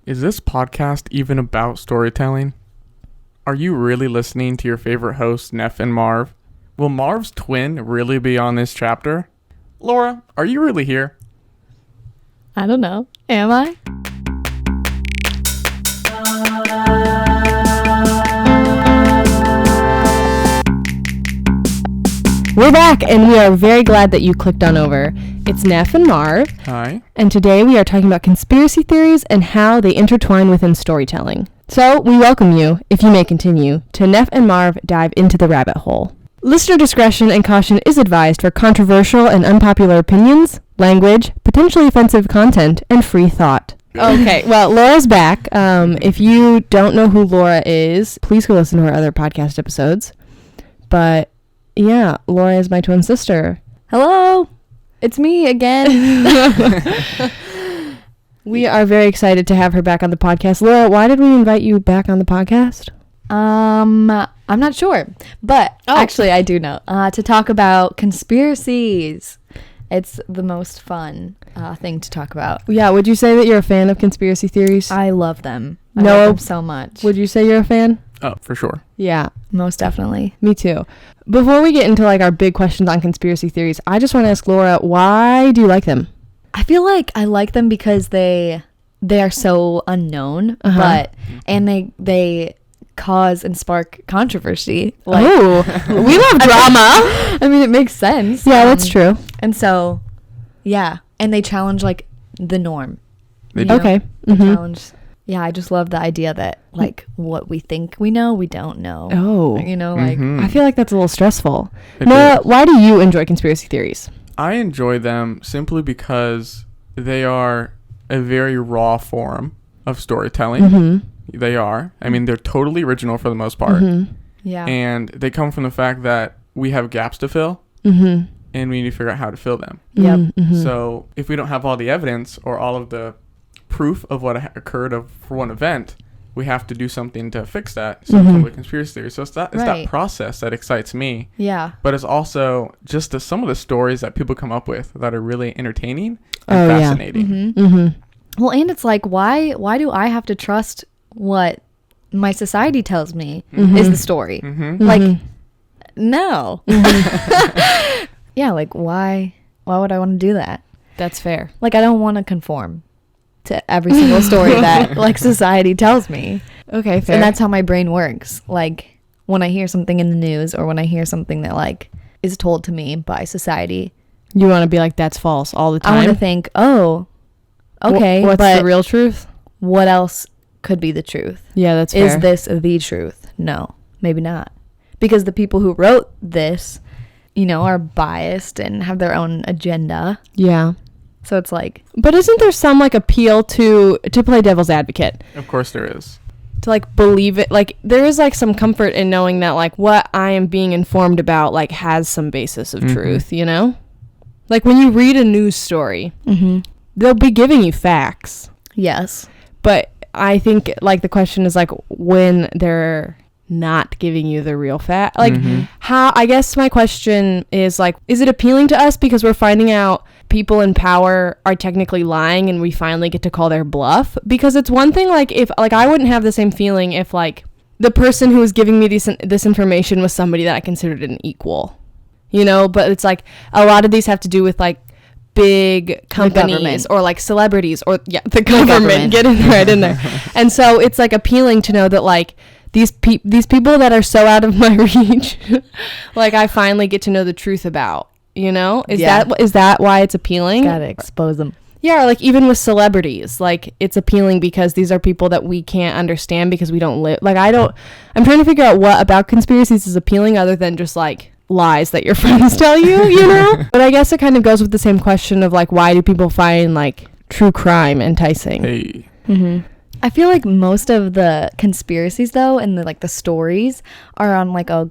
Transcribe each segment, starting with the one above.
Is this podcast even about storytelling? Are you really listening to your favorite hosts, Neff and Marv? Will Marv's twin really be on this chapter? Laura, are you really here? I don't know. Am I? We're back, and we are very glad that you clicked on over. It's Neff and Marv. Hi. And today we are talking about conspiracy theories and how they intertwine within storytelling. So we welcome you, if you may continue, to Neff and Marv dive into the rabbit hole. Listener discretion and caution is advised for controversial and unpopular opinions, language, potentially offensive content, and free thought. Okay, well, Laura's back. If you don't know who Laura is, please go listen to her other podcast episodes. But yeah, Laura is my twin sister. Hello, it's me again. We are very excited to have her back on the podcast. Laura, why did we invite you back on the podcast? I'm not sure, but actually I do know. To talk about conspiracies. It's the most fun thing to talk about. Yeah, would you say that you're a fan of conspiracy theories? I love them. I love them so much. Would you say you're a fan? Oh, for sure. Yeah. Most definitely. Me too. Before we get into like our big questions on conspiracy theories, I just want to ask Laura, why do you like them? I feel like I like them because they are so unknown, and they cause and spark controversy. Like, we love drama. I mean, it makes sense. Yeah, that's true. And so, yeah, and they challenge like the norm. Okay. They challenge. Yeah, I just love the idea that like what we think we know, we don't know. Oh, like I feel like that's a little stressful. It Noah, is. why do you enjoy conspiracy theories? I enjoy them simply because they are a very raw form of storytelling. Mm-hmm. They are. I mean, they're totally original for the most part. Mm-hmm. Yeah. And they come from the fact that we have gaps to fill. Mm-hmm. And we need to figure out how to fill them. Yep. Mm-hmm. So if we don't have all the evidence or all of the proof of what occurred for one event, we have to do something to fix that. So some of the conspiracy theories. So it's that process that excites me. Yeah. But it's also just some of the stories that people come up with that are really entertaining and fascinating. Yeah. Mm-hmm. Well, and it's like, why do I have to trust what my society tells me is the story? Like, no. Yeah, like why would I want to do that? That's fair. Like, I don't want to conform to every single story that like society tells me. Okay, fair. And that's how my brain works. Like when I hear something in the news or when I hear something that like is told to me by society, you want to be like, that's false all the time. I want to think, oh, okay, what's but the real truth? What else could be the truth? Yeah, that's fair. Is this the truth? No, maybe not. Because the people who wrote this, are biased and have their own agenda. Yeah. So it's like, but isn't there some like appeal to play devil's advocate? Of course there is. To like believe it, like there is like some comfort in knowing that like what I am being informed about like has some basis of truth, Like when you read a news story, they'll be giving you facts. yes. But I think like the question is like when they're not giving you the real fact. Like how, I guess my question is like, is it appealing to us because we're finding out people in power are technically lying and we finally get to call their bluff? Because it's one thing like if like I wouldn't have the same feeling if like the person who was giving me this information was somebody that I considered an equal, but it's like a lot of these have to do with like big companies or like celebrities or the government. Get in right in there. And so it's like appealing to know that like these people that are so out of my reach, like I finally get to know the truth about, is that why it's appealing? Gotta expose them. Yeah, or like even with celebrities, like it's appealing because these are people that we can't understand because we don't live. Like I'm trying to figure out what about conspiracies is appealing other than just like lies that your friends tell you, But I guess it kind of goes with the same question of like, why do people find like true crime enticing? Hey. I feel like most of the conspiracies though and the stories are on like a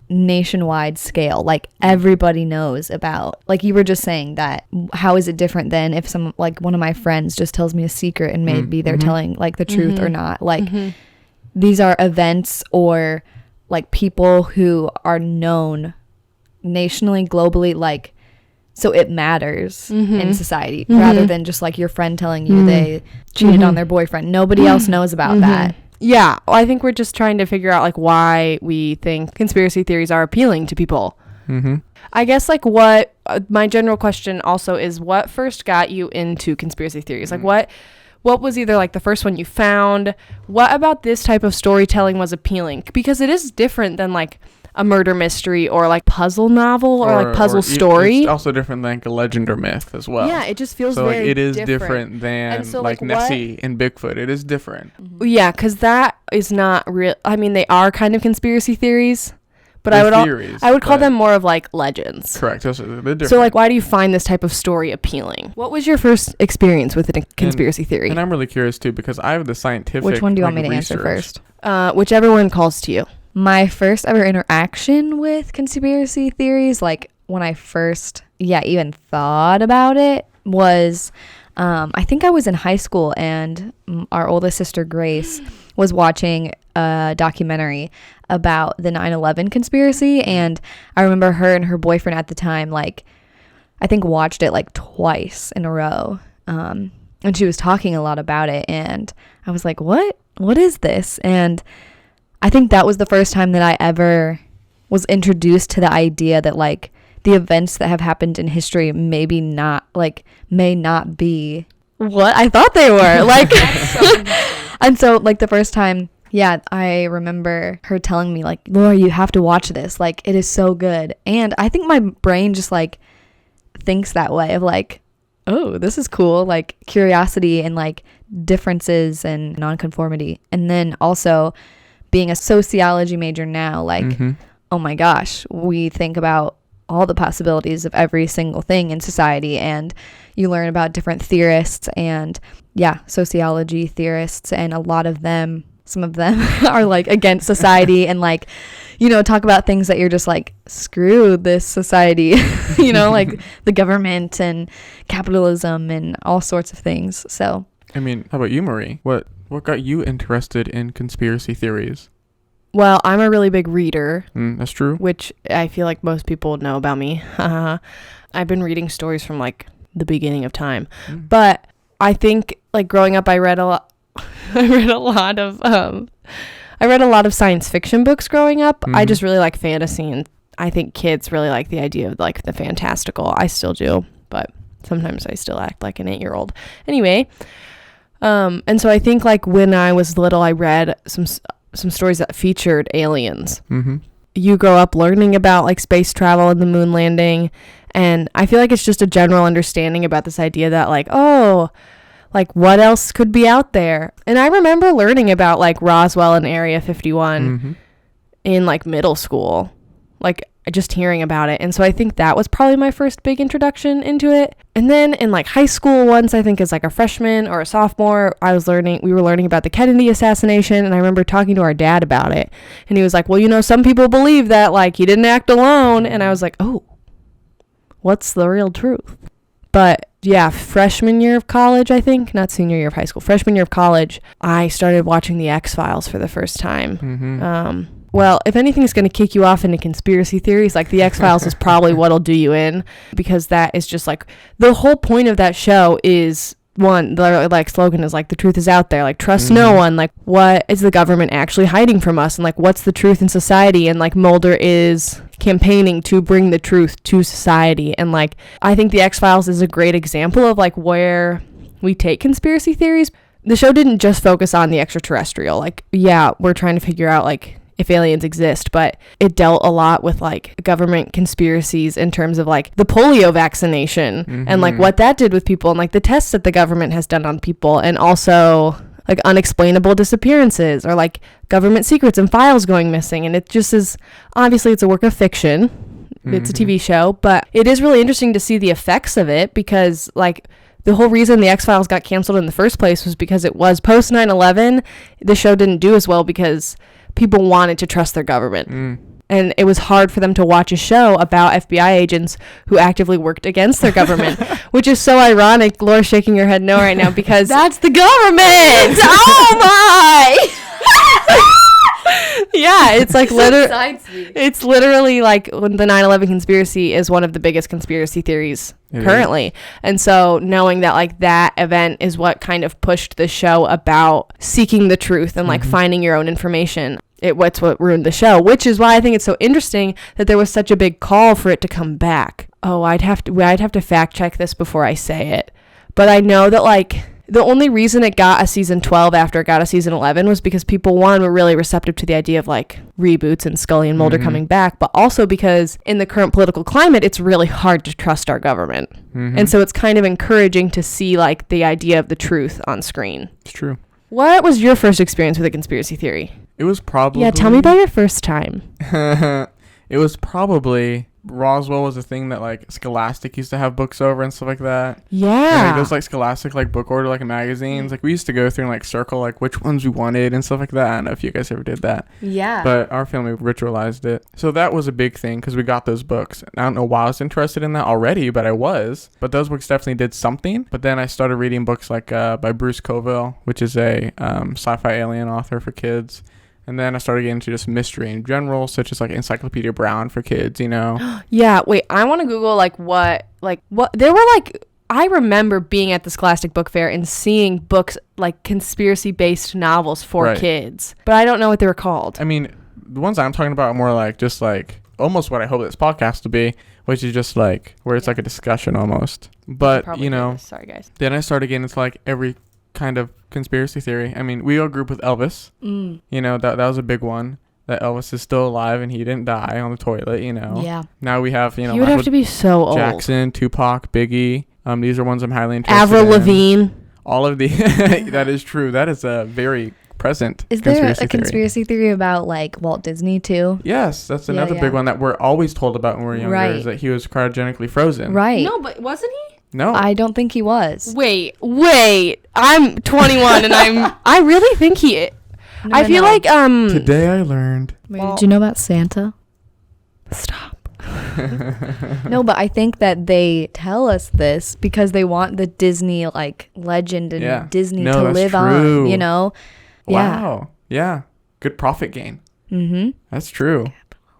nationwide scale. Like everybody knows about, like you were just saying that, how is it different than if some like one of my friends just tells me a secret and maybe they're telling like the truth or not. Like these are events or like people who are known nationally, globally, like so it matters Mm-hmm. in society Mm-hmm. rather than just like your friend telling you they cheated on their boyfriend. Nobody else knows about that. Yeah, I think we're just trying to figure out like why we think conspiracy theories are appealing to people. Mm-hmm. I guess like what my general question also is, what first got you into conspiracy theories? Like what was either like the first one you found? What about this type of storytelling was appealing? Because it is different than like a murder mystery or like puzzle novel or like puzzle story. It's also different than like a legend or myth as well. Yeah, it just feels so very like it is different. different than And so, like like, Nessie and Bigfoot. It is different. Yeah, because that is not real. I mean, they are kind of conspiracy theories, but They're I would theories, I would call but- them more of like legends. Correct. They're different. So like, why do you find this type of story appealing? What was your first experience with a conspiracy theory? And I'm really curious too because I have the scientific. Which one do you want like, me to answer research. first? Whichever one calls to you. My first ever interaction with conspiracy theories, like when I first, even thought about it, was I think I was in high school and our oldest sister Grace was watching a documentary about the 9/11 conspiracy, and I remember her and her boyfriend at the time, like, I think watched it like twice in a row, and she was talking a lot about it, and I was like, what is this? And I think that was the first time that I ever was introduced to the idea that like the events that have happened in history may not be what I thought they were. Like, and so like the first time, I remember her telling me like, Laura, you have to watch this. Like, it is so good. And I think my brain just like thinks that way of like, oh, this is cool. Like curiosity and like differences and nonconformity. And then also being a sociology major now, like, oh my gosh, we think about all the possibilities of every single thing in society, and you learn about different theorists and sociology theorists, and a lot of them, some of them are like against society and like, talk about things that you're just like, screw this society, like the government and capitalism and all sorts of things. So I mean, how about you, Marie? What got you interested in conspiracy theories? Well, I'm a really big reader, That's true. which I feel like most people know about me. I've been reading stories from like the beginning of time, but I think like growing up, I read a lot. I read a lot of science fiction books growing up. I just really like fantasy, and I think kids really like the idea of like the fantastical. I still do, but sometimes I still act like an 8-year-old. Anyway, and so I think like when I was little, I read some stories that featured aliens. You grow up learning about like space travel and the moon landing, and I feel like it's just a general understanding about this idea that like, oh, like what else could be out there. And I remember learning about like Roswell and Area 51 in like middle school, like just hearing about it. And so I think that was probably my first big introduction into it. And then in like high school, once I think as like a freshman or a sophomore, we were learning about the Kennedy assassination, and I remember talking to our dad about it, and he was like, well, some people believe that like he didn't act alone. And I was like, oh, what's the real truth? But freshman year of college, I think, not senior year of high school, freshman year of college, I started watching the X-Files for the first time. Well, if anything's going to kick you off into conspiracy theories, like the X-Files is probably what'll do you in, because that is just like the whole point of that show is, one, the like slogan is like, the truth is out there, like trust no one, like what is the government actually hiding from us, and like what's the truth in society, and like Mulder is campaigning to bring the truth to society. And like I think the X-Files is a great example of like where we take conspiracy theories. The show didn't just focus on the extraterrestrial, like we're trying to figure out like if aliens exist, but it dealt a lot with like government conspiracies in terms of like the polio vaccination and like what that did with people, and like the tests that the government has done on people, and also like unexplainable disappearances or like government secrets and files going missing. And it just is, obviously it's a work of fiction, it's a TV show, but it is really interesting to see the effects of it, because like the whole reason the X-Files got canceled in the first place was because it was post 9/11. The show didn't do as well because people wanted to trust their government. And it was hard for them to watch a show about FBI agents who actively worked against their government, which is so ironic. Laura's shaking her head no right now, because that's the government. Oh my. Yeah, it's like Besides me. it's literally like when the 9/11 conspiracy is one of the biggest conspiracy theories currently. And so knowing that like that event is what kind of pushed the show about seeking the truth and like finding your own information. What's what ruined the show, which is why I think it's so interesting that there was such a big call for it to come back. Oh, I'd have to fact check this before I say it. But I know that like the only reason it got a season 12 after it got a season 11 was because people, one, were really receptive to the idea of like reboots and Scully and Mulder coming back, but also because in the current political climate, it's really hard to trust our government. And so it's kind of encouraging to see like the idea of the truth on screen. It's true. What was your first experience with a conspiracy theory? It was probably... Yeah, tell me about your first time. It was probably... Roswell was a thing that like Scholastic used to have books over and stuff like that. Yeah. And, like, those like Scholastic like book order like magazines. Like we used to go through and like circle like which ones we wanted and stuff like that. I don't know if you guys ever did that. Yeah. But our family ritualized it. So that was a big thing because we got those books. I don't know why I was interested in that already, but I was. But those books definitely did something. But then I started reading books like by Bruce Coville, which is a sci-fi alien author for kids. And then I started getting into just mystery in general, such as like Encyclopedia Brown for kids, you know? Yeah, wait, I want to Google what, there were like, I remember being at the Scholastic Book Fair and seeing books like conspiracy-based novels for kids, but I don't know what they were called. I mean, the ones I'm talking about are more like just like almost what I hope this podcast will be, which is just like where it's like a discussion almost. But, you know, sorry guys. Then I started getting into like every kind of conspiracy theory. I mean, we all grew up with Elvis. You know, that was a big one, that Elvis is still alive and he didn't die on the toilet, you know. Yeah. Now we have, you know, He would have to be so old. Jackson, Tupac, Biggie. These are ones I'm highly interested Avril in. Lavigne. All of the that is true. That is a very present Is there conspiracy a conspiracy theory about like Walt Disney too? Yes, that's another big one that we're always told about when we're younger, is that he was cryogenically frozen. Right. No, but wasn't he? No. I don't think he was. Wait. I'm 21 and I really think he... No, I feel like Today I learned. Did you know about Santa? Stop. No, but I think that they tell us this because they want the Disney like legend and Disney to live on, you know? Wow. Yeah. Good profit gain. That's true.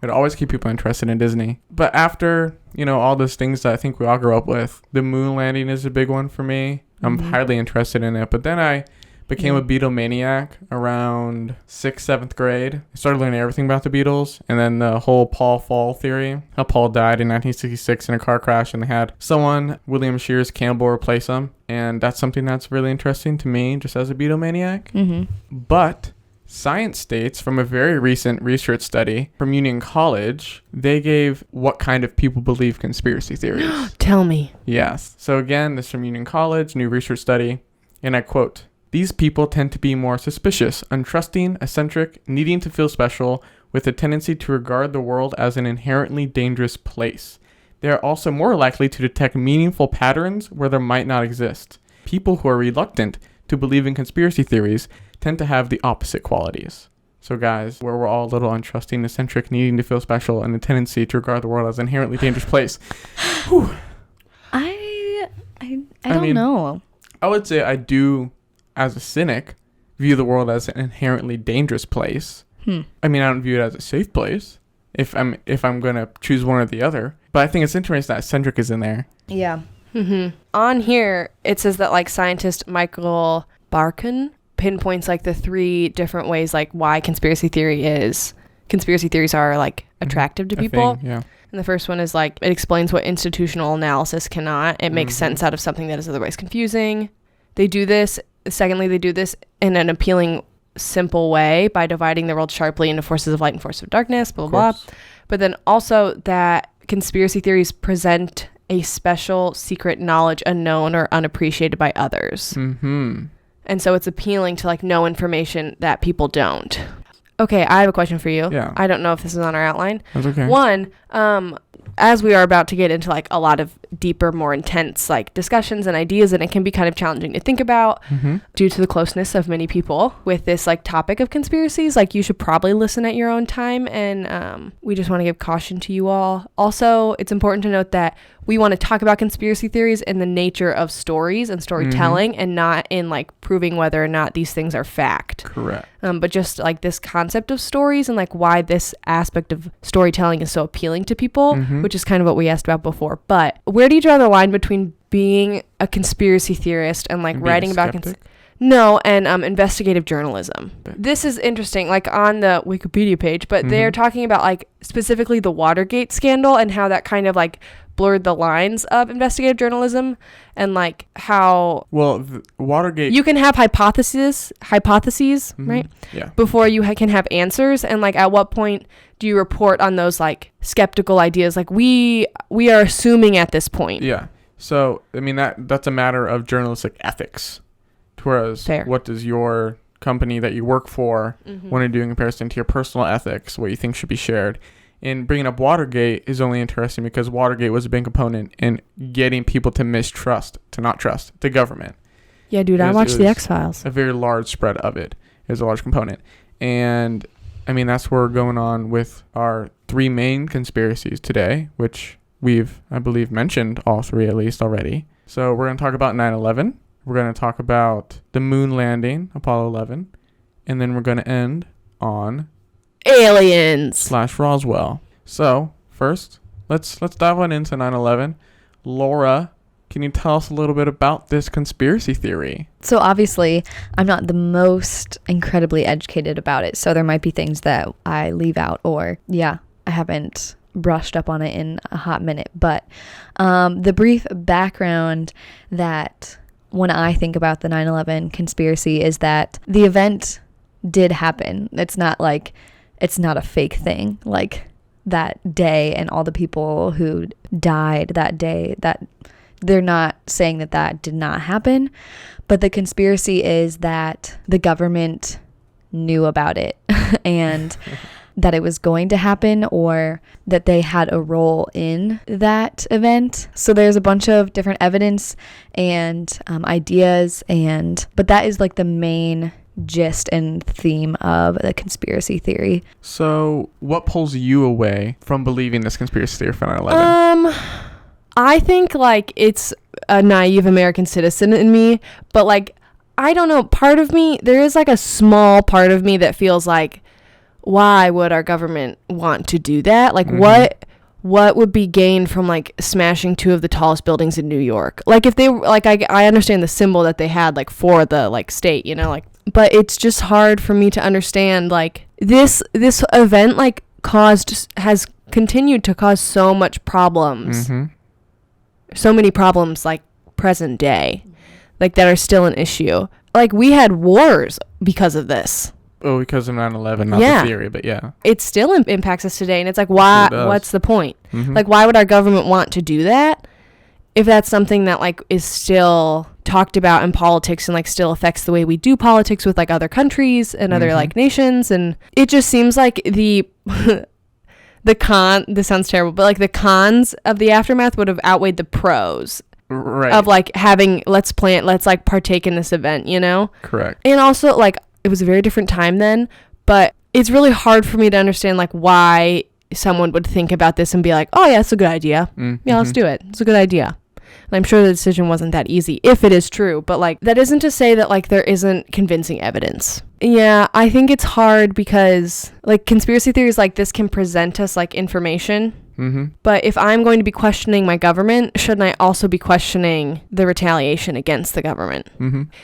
It'd always keep people interested in Disney. But after, you know, all those things that I think we all grew up with, the moon landing is a big one for me. I'm highly interested in it. But then I became a Beatlemaniac around 6th, 7th grade. I started learning everything about the Beatles. And then the whole Paul Fall theory. How Paul died in 1966 in a car crash and they had someone, William Shears Campbell, replace him. And that's something that's really interesting to me just as a Beatlemaniac. But science states from a very recent research study from Union College, they gave what kind of people believe conspiracy theories. Tell me. Yes. So again, this is from Union College, new research study, and I quote, "These people tend to be more suspicious, untrusting, eccentric, needing to feel special, with a tendency to regard the world as an inherently dangerous place. They are also more likely to detect meaningful patterns where there might not exist. People who are reluctant to believe in conspiracy theories tend to have the opposite qualities." So guys, where we're all a little untrusting, eccentric, needing to feel special, and a tendency to regard the world as an inherently dangerous place. Whew. I don't know. I would say I do, as a cynic, view the world as an inherently dangerous place. I mean, I don't view it as a safe place if I'm gonna choose one or the other. But I think it's interesting that eccentric is in there. Yeah. On here, it says that like scientist Michael Barkun pinpoints like the 3 different ways like why conspiracy theories are like attractive to people. Yeah. And the first one is like it explains what institutional analysis cannot. It makes sense out of something that is otherwise confusing. They do this. Secondly, they do this in an appealing, simple way by dividing the world sharply into forces of light and forces of darkness, blah, blah, blah. But then also that conspiracy theories present a special secret knowledge unknown or unappreciated by others. And so it's appealing to like know information that people don't. Okay, I have a question for you. Yeah. I don't know if this is on our outline. That's okay. One, as we are about to get into like a lot of deeper, more intense like discussions and ideas, and it can be kind of challenging to think about due to the closeness of many people with this like topic of conspiracies. Like you should probably listen at your own time, and we just want to give caution to you all. Also, it's important to note that we want to talk about conspiracy theories in the nature of stories and storytelling, and not in like proving whether or not these things are fact. Correct. but just like this concept of stories and like why this aspect of storytelling is so appealing to people, which is kind of what we asked about before. But where do you draw the line between being a conspiracy theorist and like And writing being about skeptic? and investigative journalism? Okay. This is interesting, like on the Wikipedia page, but they're talking about like specifically the Watergate scandal and how that kind of like blurred the lines of investigative journalism, and like how Well, Watergate. you can have hypotheses, right? Yeah. Before you can have answers, and like at what point do you report on those like skeptical ideas? Like we are assuming at this point. Yeah. So I mean that's a matter of journalistic ethics. Whereas, Fair. what does your company that you work for want to do in comparison to your personal ethics, what you think should be shared? And bringing up Watergate is only interesting because Watergate was a big component in getting people to not trust the government. Yeah, dude, I watched the X-Files. A very large spread of it is a large component. And, I mean, that's where we're going on with our 3 main conspiracies today, which we've, I believe, mentioned all 3 at least already. So we're going to talk about 9/11. We're going to talk about the moon landing, Apollo 11. And then we're going to end on Aliens. /Roswell. So, first, let's dive on into 9/11. Laura, can you tell us a little bit about this conspiracy theory? So obviously, I'm not the most incredibly educated about it, so there might be things that I leave out, or I haven't brushed up on it in a hot minute. But the brief background that when I think about the 9/11 conspiracy is that the event did happen. It's not a fake thing. Like that day and all the people who died that day, that they're not saying that did not happen. But the conspiracy is that the government knew about it and that it was going to happen, or that they had a role in that event. So there's a bunch of different evidence and ideas, but that is like the main gist and theme of the conspiracy theory. So, what pulls you away from believing this conspiracy theory for 9/11? I think like it's a naive American citizen in me, but like I don't know, there is like a small part of me that feels like, why would our government want to do that? Like what would be gained from like smashing 2 of the tallest buildings in New York? Like if they like I understand the symbol that they had like for the like state, you know, like, but it's just hard for me to understand like this event like has continued to cause so much problems. So many problems like present day, like that are still an issue. Like we had wars because of this. Oh, because of 9/11, not the theory, but yeah. It still impacts us today, and it's like, why? Sure does. What's the point? Like, why would our government want to do that if that's something that like is still talked about in politics and like still affects the way we do politics with like other countries and other like nations? And it just seems like this sounds terrible, but like the cons of the aftermath would have outweighed the pros. Right. Of like let's like partake in this event, you know? Correct. And also like it was a very different time then, but it's really hard for me to understand like why someone would think about this and be like, oh yeah, it's a good idea. Yeah, let's do it. It's a good idea. And I'm sure the decision wasn't that easy if it is true, but like that isn't to say that like there isn't convincing evidence. Yeah, I think it's hard because like conspiracy theories like this can present us like information. But if I'm going to be questioning my government, shouldn't I also be questioning the retaliation against the government?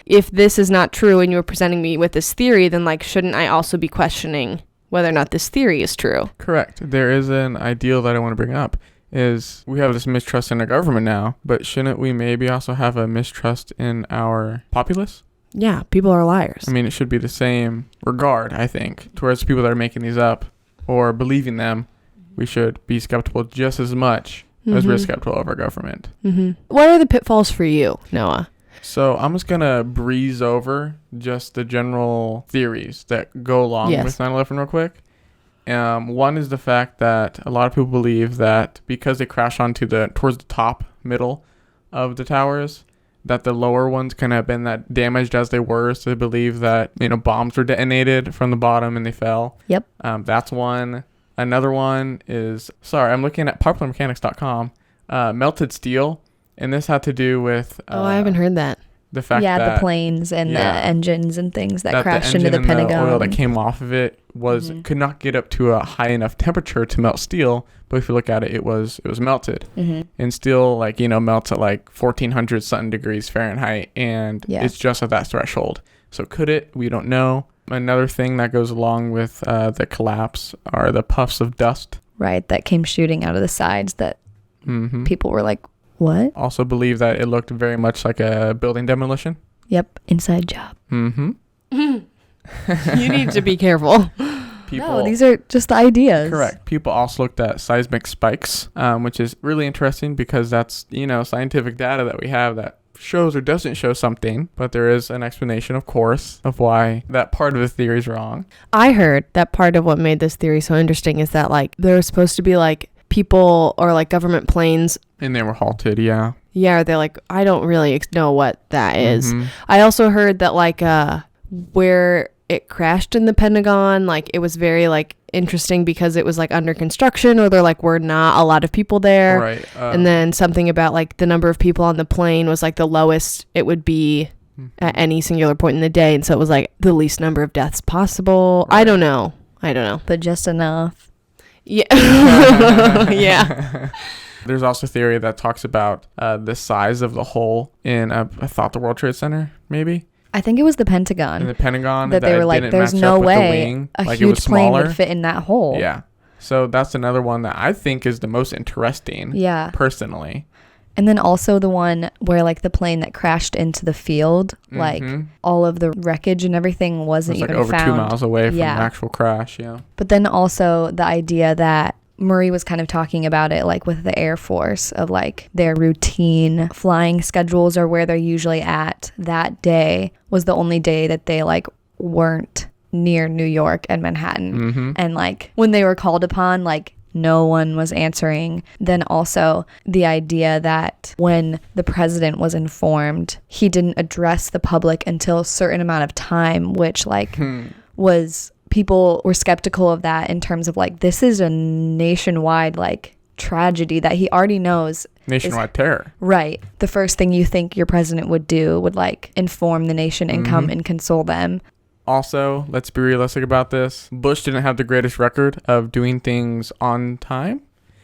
If this is not true and you're presenting me with this theory, then like shouldn't I also be questioning whether or not this theory is true? Correct. There is an ideal that I want to bring up, is we have this mistrust in our government now, but shouldn't we maybe also have a mistrust in our populace? Yeah, people are liars. I mean, it should be the same regard, I think, towards people that are making these up or believing them. We should be skeptical just as much as we're skeptical of our government. What are the pitfalls for you, Noah? So I'm just going to breeze over just the general theories that go along with 9/11 real quick. One is the fact that a lot of people believe that because they crash towards the top middle of the towers, that the lower ones couldn't have been that damaged as they were. So they believe that, bombs were detonated from the bottom and they fell. Yep. That's one. Another one is, I'm looking at popularmechanics.com, melted steel. And this had to do with... I haven't heard that. The fact yeah, that the planes and the engines and things that crashed into the engine and Pentagon. the oil that came off of it could not get up to a high enough temperature to melt steel. But if you look at it, it was melted. And steel, like, melts at like 1400 something degrees Fahrenheit, and it's just at that threshold. So could it? We don't know. Another thing that goes along with the collapse are the puffs of dust. Right, that came shooting out of the sides that people were like, what? Also believe that it looked very much like a building demolition. Yep, inside job. You need to be careful. No, these are just the ideas. Correct. People also looked at seismic spikes, which is really interesting because that's, scientific data that we have that shows or doesn't show something, but there is an explanation, of course, of why that part of the theory is wrong. I heard that part of what made this theory so interesting is that, like, there was supposed to be, like, people or, like, government planes. And they were halted, yeah. Yeah, they're like, I don't really know what that is. I also heard that, like, where it crashed in the Pentagon, like, it was very, like, interesting because it was, like, under construction, or there, like, were not a lot of people there. Right. And then something about, like, the number of people on the plane was, like, the lowest it would be at any singular point in the day. And so it was, like, the least number of deaths possible. Right. I don't know. But just enough. Yeah. Yeah. There's also theory that talks about the size of the hole in, I thought, the World Trade Center, maybe? I think it was the Pentagon. In the Pentagon. That they were like, there's no way a huge plane would fit in that hole. Yeah. So that's another one that I think is the most interesting. Yeah. Personally. And then also the one where, like, the plane that crashed into the field, like, all of the wreckage and everything wasn't even over found. 2 miles away from the actual crash, yeah. But then also the idea that Marie was kind of talking about it, like, with the Air Force, of, like, their routine flying schedules or where they're usually at that day was the only day that they, like, weren't near New York and Manhattan. And, like, when they were called upon, like, no one was answering. Then also the idea that when the president was informed, he didn't address the public until a certain amount of time, which, like, was... People were skeptical of that in terms of, like, this is a nationwide, like, tragedy that he already knows. Nationwide terror. Right. The first thing you think your president would do would, like, inform the nation and come and console them. Also, let's be realistic about this. Bush didn't have the greatest record of doing things on time.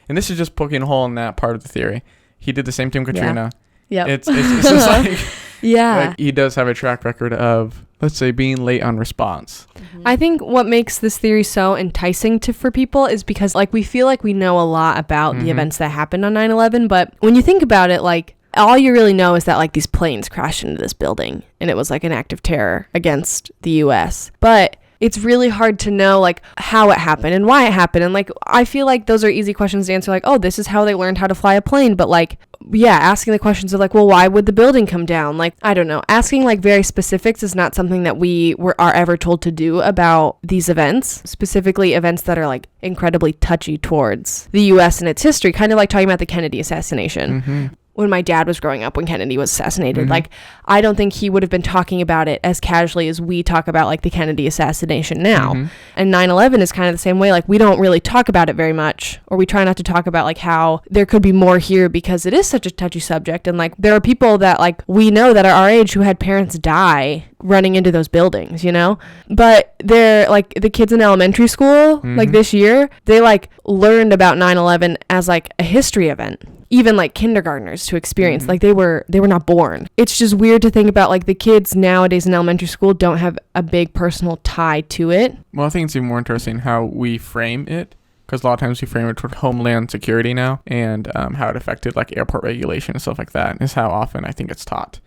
And this is just poking a hole in that part of the theory. He did the same thing with Katrina. Yeah. It's just like... Yeah. Like, he does have a track record of, let's say, being late on response. I think what makes this theory so enticing for people is because, like, we feel like we know a lot about the events that happened on 9/11, but when you think about it, like, all you really know is that, like, these planes crashed into this building and it was, like, an act of terror against the U.S. But it's really hard to know, like, how it happened and why it happened. And, like, I feel like those are easy questions to answer, like, oh, this is how they learned how to fly a plane. But, like, yeah, asking the questions of, like, well, why would the building come down? Like, I don't know. Asking, like, very specifics is not something that we are ever told to do about these events, specifically events that are, like, incredibly touchy towards the U.S. and its history, kind of like talking about the Kennedy assassination. When my dad was growing up, when Kennedy was assassinated, like, I don't think he would have been talking about it as casually as we talk about, like, the Kennedy assassination now. And 9/11 is kind of the same way. Like, we don't really talk about it very much, or we try not to talk about, like, how there could be more here because it is such a touchy subject. And, like, there are people that, like, we know that are our age who had parents die running into those buildings, you know? But they're, like, the kids in elementary school, like, this year, they, like, learned about 9/11 as, like, a history event. Even, like, kindergartners to experience, like, they were not born. It's just weird to think about, like, the kids nowadays in elementary school don't have a big personal tie to it. Well, I think it's even more interesting how we frame it, because a lot of times we frame it toward homeland security now, and how it affected, like, airport regulation and stuff like that is how often I think it's taught.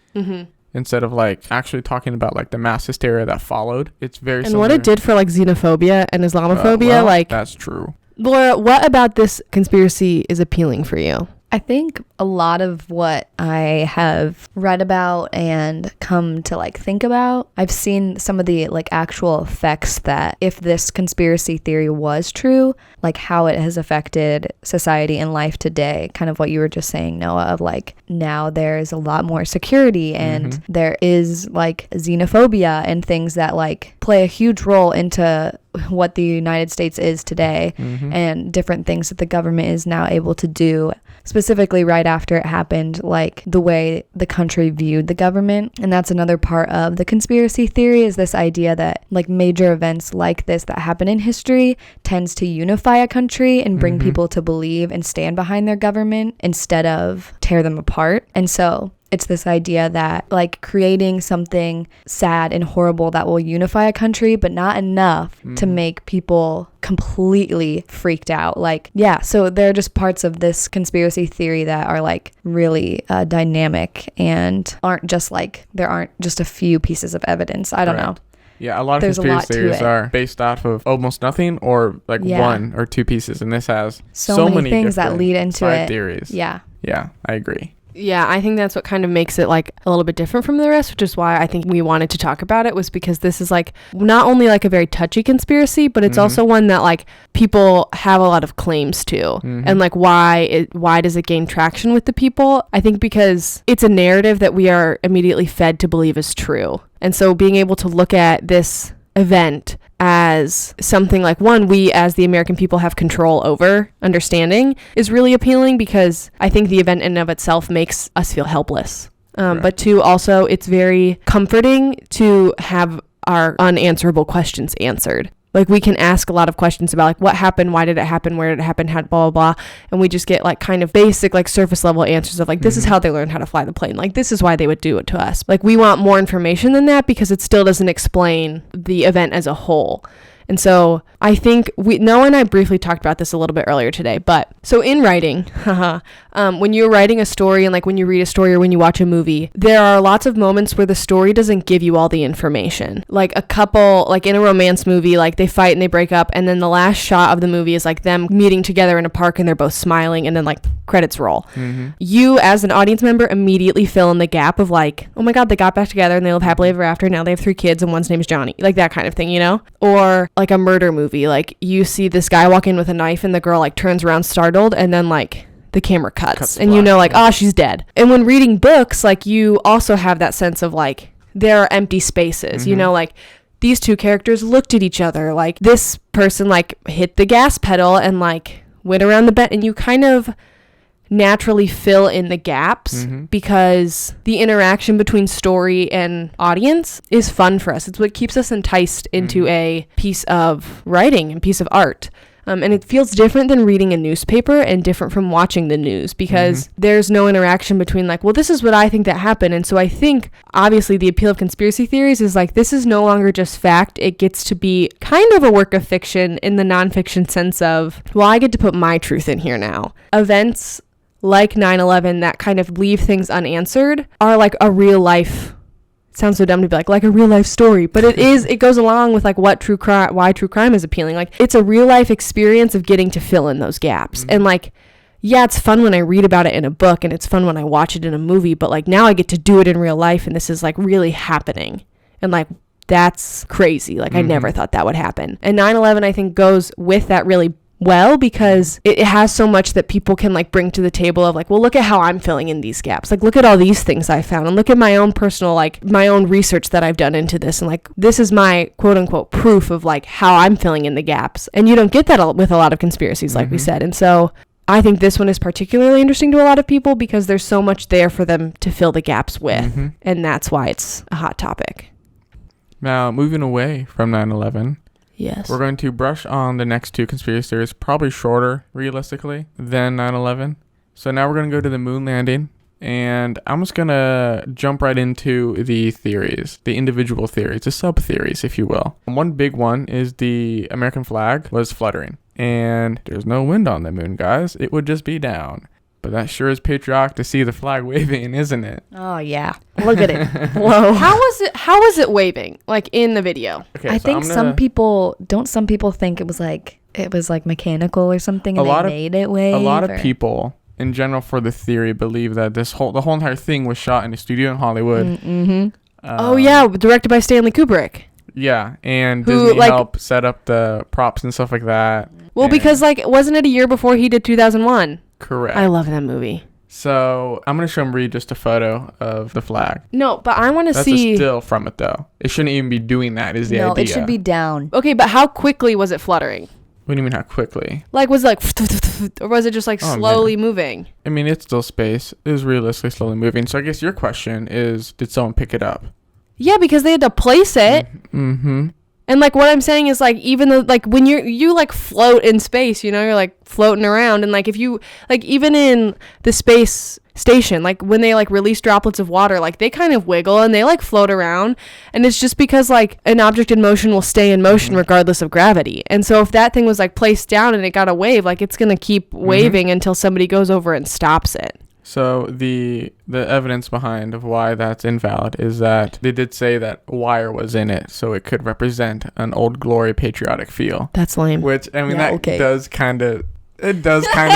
Instead of, like, actually talking about, like, the mass hysteria that followed. It's very and similar. what it did for, like, xenophobia and Islamophobia, well, like, that's true. Laura, what about this conspiracy is appealing for you? I think a lot of what I have read about and come to, like, think about, I've seen some of the, like, actual effects that if this conspiracy theory was true, like, how it has affected society and life today. Kind of what you were just saying, Noah, of, like, now there's a lot more security and there is, like, xenophobia and things that, like, play a huge role into what the United States is today and different things that the government is now able to do. specifically right after it happened, like the way the country viewed the government. And that's another part of the conspiracy theory, is this idea that like major events like this that happen in history tends to unify a country and bring people to believe and stand behind their government instead of tear them apart. And so it's this idea that like creating something sad and horrible that will unify a country, but not enough to make people completely freaked out. Like, yeah, so there are just parts of this conspiracy theory that are like really dynamic and aren't just like, there aren't just a few pieces of evidence. I don't know. Yeah, a lot of There's conspiracy theories are based off of almost nothing or like one or two pieces. And this has so many things that lead into it. Theories. Yeah. Yeah, I agree. Yeah, I think that's what kind of makes it like a little bit different from the rest, which is why I think we wanted to talk about it, was because this is like not only like a very touchy conspiracy, but it's also one that like people have a lot of claims to. And like why does it gain traction with the people? I think because it's a narrative that we are immediately fed to believe is true. And so being able to look at this event as something like one we as the American people have control over understanding is really appealing, because I think the event in and of itself makes us feel helpless. But two, also it's very comforting to have our unanswerable questions answered. Like we can ask a lot of questions about like what happened, why did it happen, where did it happen, how blah blah blah, and we just get like kind of basic like surface level answers of like this is how they learned how to fly the plane, like this is why they would do it to us. Like we want more information than that, because it still doesn't explain the event as a whole. And so I think Noah and I briefly talked about this a little bit earlier today, but so in writing, when you're writing a story and like when you read a story or when you watch a movie, there are lots of moments where the story doesn't give you all the information. Like a couple, like in a romance movie, like they fight and they break up, and then the last shot of the movie is like them meeting together in a park and they're both smiling, and then like credits roll. You as an audience member immediately fill in the gap of like, oh my God, they got back together and they live happily ever after. Now they have 3 kids and one's name is Johnny, like that kind of thing, you know? Or like a murder movie, like you see this guy walk in with a knife and the girl like turns around startled, and then like the camera cuts and you know like, oh, she's dead. And when reading books, like you also have that sense of like there are empty spaces, you know, like these 2 characters looked at each other, like this person like hit the gas pedal and like went around the bend, and you kind of naturally fill in the gaps because the interaction between story and audience is fun for us. It's what keeps us enticed into a piece of writing and piece of art. And it feels different than reading a newspaper and different from watching the news, because there's no interaction between like, well, this is what I think that happened. And so I think obviously the appeal of conspiracy theories is like, this is no longer just fact. It gets to be kind of a work of fiction in the nonfiction sense of, well, I get to put my truth in here now. Events like 9/11 that kind of leave things unanswered are like a real life, it sounds so dumb to be like a real life story, but it goes along with like why true crime is appealing. Like it's a real life experience of getting to fill in those gaps. And like, yeah, it's fun when I read about it in a book and it's fun when I watch it in a movie, but like now I get to do it in real life and this is like really happening. And like, that's crazy. Like I never thought that would happen. And 9/11 I think goes with that really well, because it has so much that people can like bring to the table of like, well, look at how I'm filling in these gaps. Like, look at all these things I found, and look at my own personal, like my own research that I've done into this. And like, this is my quote unquote proof of like how I'm filling in the gaps. And you don't get that with a lot of conspiracies, like we said. And so I think this one is particularly interesting to a lot of people because there's so much there for them to fill the gaps with. And that's why it's a hot topic. Now, moving away from 9/11. Yes. We're going to brush on the next 2 conspiracy theories, probably shorter, realistically, than 9/11. So now we're going to go to the moon landing, and I'm just going to jump right into the theories, the individual theories, the sub-theories, if you will. One big one is the American flag was fluttering, and there's no wind on the moon, guys. It would just be down. But that sure is patriotic to see the flag waving, isn't it? Oh, yeah. Look at it. Whoa. How was it waving, like in the video? Okay, I think some people think it was like mechanical or something, and they made it wave. A lot of people in general for the theory believe that the whole entire thing was shot in a studio in Hollywood. Oh yeah, directed by Stanley Kubrick. Yeah, and Disney helped set up the props and stuff like that. Well, because like wasn't it a year before he did 2001? Correct. I love that movie. So I'm gonna show him Reed just a photo of the flag. No, but I want to see. That's a still from it though. It shouldn't even be doing that. Is the idea? No, it should be down. Okay, but how quickly was it fluttering? What do you mean how quickly? Like, was it like, or was it just like slowly moving? I mean, it's still space. It was realistically slowly moving. So I guess your question is, did someone pick it up? Yeah, because they had to place it. Mm-hmm. And like what I'm saying is like, even though like when you like float in space, you know, you're like floating around, and like if you like even in the space station, like when they like release droplets of water, like they kind of wiggle and they like float around, and it's just because like an object in motion will stay in motion regardless of gravity. And so if that thing was like placed down and it got a wave, like it's gonna keep waving until somebody goes over and stops it. So the evidence behind of why that's invalid is that they did say that wire was in it, so it could represent an old glory patriotic feel. That's lame. Which, I mean, Yeah, that okay. does kind of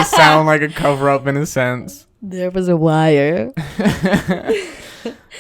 sound like a cover up in a sense. There was a wire.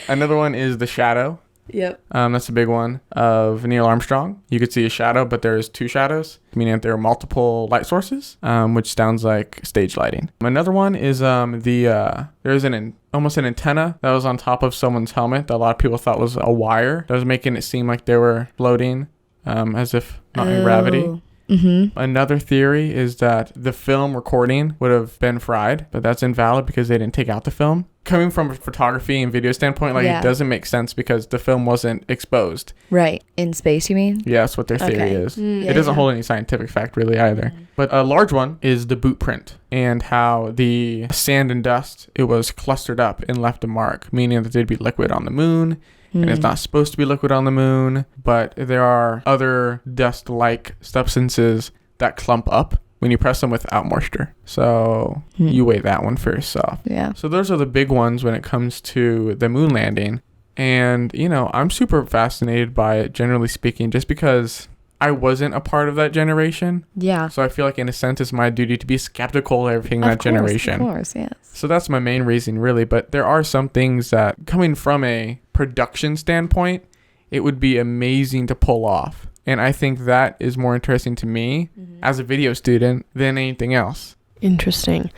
Another one is the shadow. Yep. That's a big one of Neil Armstrong. You could see a shadow, but there's two shadows, meaning that there are multiple light sources, which sounds like stage lighting. Another one is there's almost an antenna that was on top of someone's helmet that a lot of people thought was a wire that was making it seem like they were floating, as if not in gravity. Mm-hmm. Another theory is that the film recording would have been fried, but that's invalid because they didn't take out the film. Coming from a photography and video standpoint, like it doesn't make sense because the film wasn't exposed. Right. In space, you mean? Yeah, that's what their theory is. Yeah, it doesn't hold any scientific fact really either. But a large one is the boot print and how the sand and dust, it was clustered up and left a mark, meaning that there'd be liquid on the moon. And it's not supposed to be liquid on the moon, but there are other dust-like substances that clump up when you press them without moisture. So you weigh that one for yourself. Yeah. So those are the big ones when it comes to the moon landing. And, you know, I'm super fascinated by it, generally speaking, just because I wasn't a part of that generation. Yeah. So I feel like, in a sense, it's my duty to be skeptical of everything in that generation. Of course, yes. So that's my main reason, really. But there are some things that, coming from a production standpoint, it would be amazing to pull off. And I think that is more interesting to me as a video student than anything else. Interesting.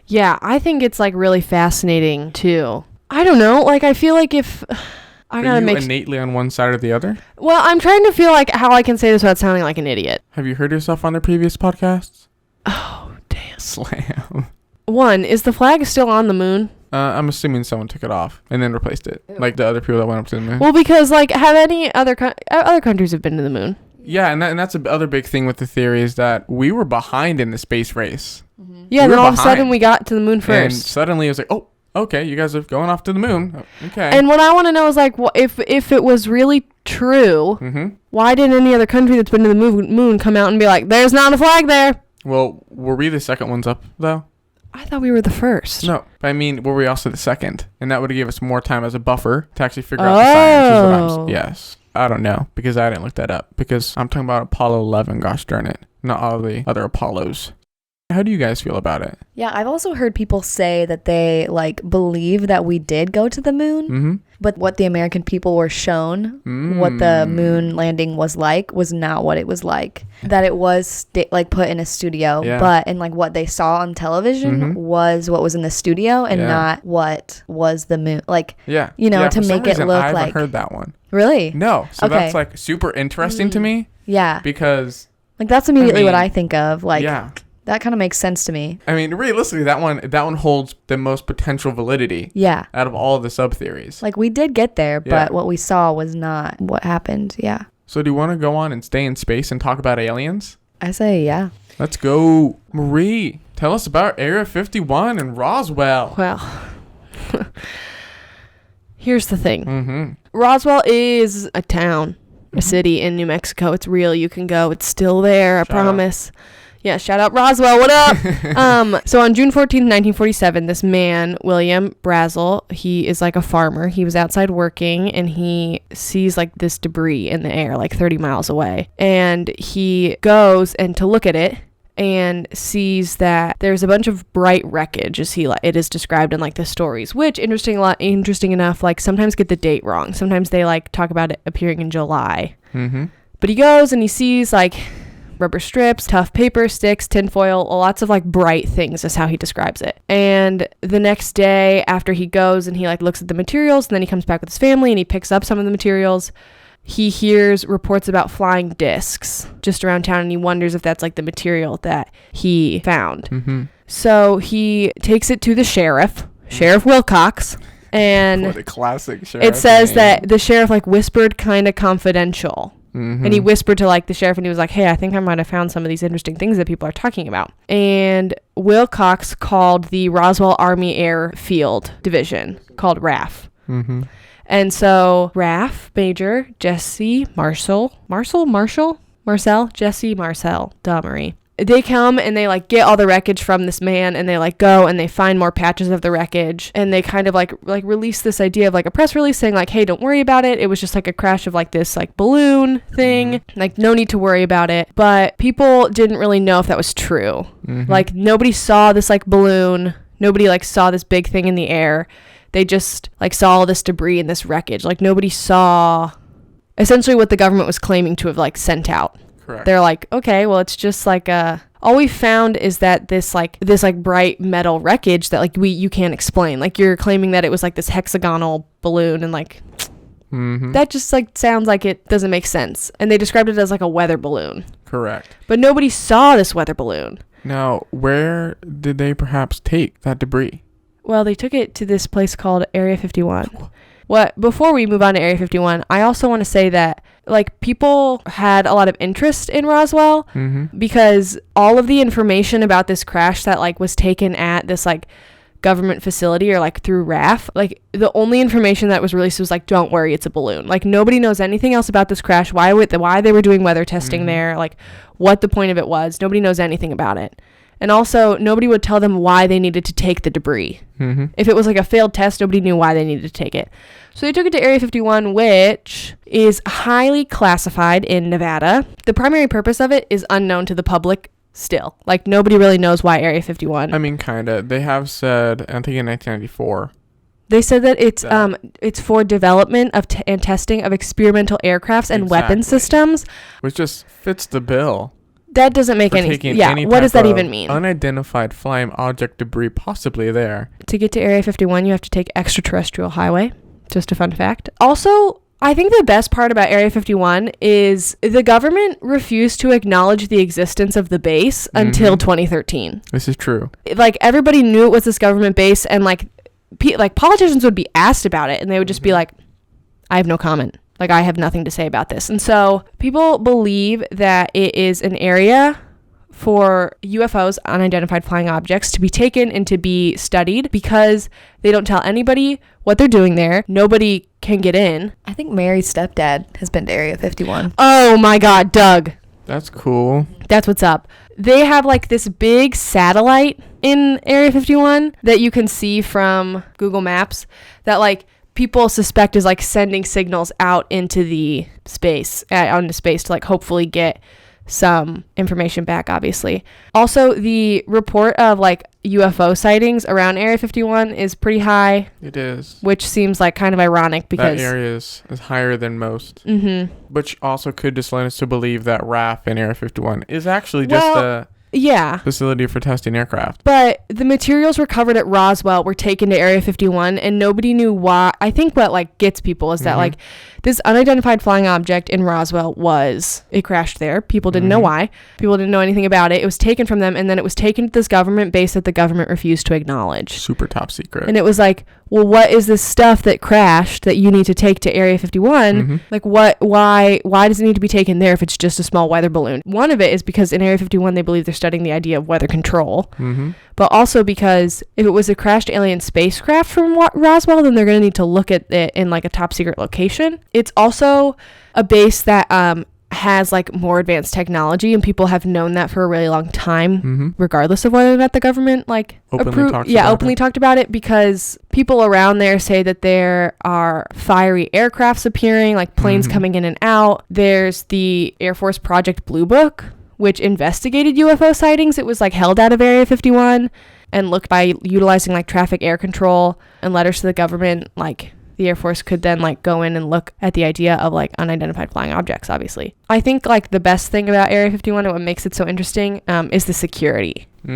Yeah, I think it's like really fascinating too. I don't know. Like, I feel like if I gotta make innately on one side or the other. Well, I'm trying to feel like how I can say this without sounding like an idiot. Have you heard yourself on their previous podcasts? Oh, damn. Slam. One, is the flag still on the moon? I'm assuming someone took it off and then replaced it, like the other people that went up to the moon. Well, because like, have any other countries have been to the moon? Yeah, and that's the other big thing with the theory is that we were behind in the space race. Yeah, We then were all of a sudden behind. we got to the moon And first. suddenly it was like, oh, okay, you guys are going off to the moon. Okay. And what I want to know is like, if it was really true, why didn't any other country that's been to the moon come out and be like, there's not a flag there? Well, were we the second ones up, though? I thought we were the first. No. I mean, were we also the second? And that would have given us more time as a buffer to actually figure out the science. Is what I'm, yes. I don't know, because I didn't look that up. Because I'm talking about Apollo 11, gosh darn it. Not all the other Apollos. How do you guys feel about it? Yeah, I've also heard people say that they like believe that we did go to the moon, but what the American people were shown, what the moon landing was not what it was like. That it was like put in a studio, but and like what they saw on television was what was in the studio and not what was the moon. Like, you know, to make it look I like. haven't heard that one. Really? No. So Okay. that's like super interesting to me. Yeah. Because like that's immediately what I think of. Like, yeah. That kind of makes sense to me. I mean, realistically, that one holds the most potential validity. Yeah. Out of all the sub theories. Like we did get there, but what we saw was not what happened. Yeah. So do you want to go on and stay in space and talk about aliens? I say yeah. Let's go. Marie, tell us about Area 51 and Roswell. Well, here's the thing. Roswell is a town, a city in New Mexico. It's real. You can go. It's still there. I promise. Yeah, shout out Roswell. What up? So on June 14th, 1947, this man, William Brazel, he is like a farmer. He was outside working and he sees like this debris in the air, like 30 miles away. And he goes and to look at it and sees that there's a bunch of bright wreckage, as it is described in like the stories, which interesting enough, like sometimes get the date wrong. Sometimes they like talk about it appearing in July. But he goes and he sees like rubber strips, tough paper, sticks, tinfoil, lots of like bright things is how he describes it. And the next day after he goes and he like looks at the materials and then he comes back with his family and he picks up some of the materials, he hears reports about flying discs just around town, and he wonders if that's like the material that he found. Mm-hmm. So he takes it to the sheriff, Sheriff Wilcox, and What a classic sheriff it says name. that the sheriff like whispered kind of confidential. Mm-hmm. And he whispered to like the sheriff, and he was like, hey, I think I might have found some of these interesting things that people are talking about. And Wilcox called the Roswell Army Airfield Division, called RAF. Mm-hmm. And so RAF Major Jesse Marcel, Marie. They come and they like get all the wreckage from this man, and they like go and they find more patches of the wreckage, and they kind of like release this idea of like a press release saying like, hey, don't worry about it. It was just like a crash of like this like balloon thing. Like no need to worry about it. But people didn't really know if that was true. Mm-hmm. Like nobody saw this like balloon. Nobody like saw this big thing in the air. They just like saw all this debris and this wreckage. Like nobody saw essentially what the government was claiming to have like sent out. Correct. They're like, okay, well, it's just like all we found is that this bright metal wreckage that like you can't explain. Like you're claiming that it was like this hexagonal balloon, and like Mm-hmm. that just like sounds like it doesn't make sense. And they described it as like a weather balloon. Correct. But nobody saw this weather balloon. Now, where did they perhaps take that debris? Well, they took it to this place called Area 51. Before we move on to Area 51, I also want to say that like people had a lot of interest in Roswell Mm-hmm. because all of the information about this crash that like was taken at this like government facility or like through RAF, like the only information that was released was like, don't worry, it's a balloon. Like nobody knows anything else about this crash, why they were doing weather testing there, like what the point of it was. Nobody knows anything about it. And also, nobody would tell them why they needed to take the debris. Mm-hmm. If it was like a failed test, nobody knew why they needed to take it. So they took it to Area 51, which is highly classified in Nevada. The primary purpose of it is unknown to the public still. Like, nobody really knows why Area 51. I mean, kind of. They have said, I think in 1994. They said that it's for development of and testing of experimental aircrafts and weapon systems. Which just fits the bill. That doesn't make any sense. Yeah, what does that even mean? Unidentified flying object debris possibly there. To get to Area 51, you have to take extraterrestrial highway. Just a fun fact. Also, I think the best part about Area 51 is the government refused to acknowledge the existence of the base until 2013. This is true. Like, everybody knew it was this government base, and like politicians would be asked about it, and they would just be like, I have no comment. Like, I have nothing to say about this. And so people believe that it is an area for UFOs, unidentified flying objects, to be taken and to be studied because they don't tell anybody what they're doing there. Nobody can get in. I think Mary's stepdad has been to Area 51. Oh my God, Doug. That's cool. That's what's up. They have like this big satellite in Area 51 that you can see from Google Maps that like people suspect is like sending signals out into the space, out into space to like hopefully get some information back, obviously. Also, the report of like UFO sightings around Area 51 is pretty high. It is. Which seems like kind of ironic because that area is higher than most. Mm-hmm. Which also could just lead us to believe that RAF in Area 51 is actually just a facility for testing aircraft. But the materials recovered at Roswell were taken to Area 51 and nobody knew why. I think what like gets people is that like this unidentified flying object in Roswell it crashed there. People didn't know why. People didn't know anything about it. It was taken from them, and then it was taken to this government base that the government refused to acknowledge. Super top secret. And it was like, well, what is this stuff that crashed that you need to take to Area 51? Like, why does it need to be taken there if it's just a small weather balloon? One of it is because in Area 51, they believe they're studying the idea of weather control. But also because if it was a crashed alien spacecraft from Roswell, then they're going to need to look at it in like a top secret location. It's also a base that has like more advanced technology, and people have known that for a really long time, regardless of whether or not the government like openly talked about it, because people around there say that there are fiery aircrafts appearing, like planes coming in and out. There's the Air Force Project Blue Book, which investigated UFO sightings. It was like held out of Area 51 and looked by utilizing like traffic air control and letters to the government. Like the Air Force could then like go in and look at the idea of like unidentified flying objects, obviously. I think like the best thing about Area 51 and what makes it so interesting is the security. How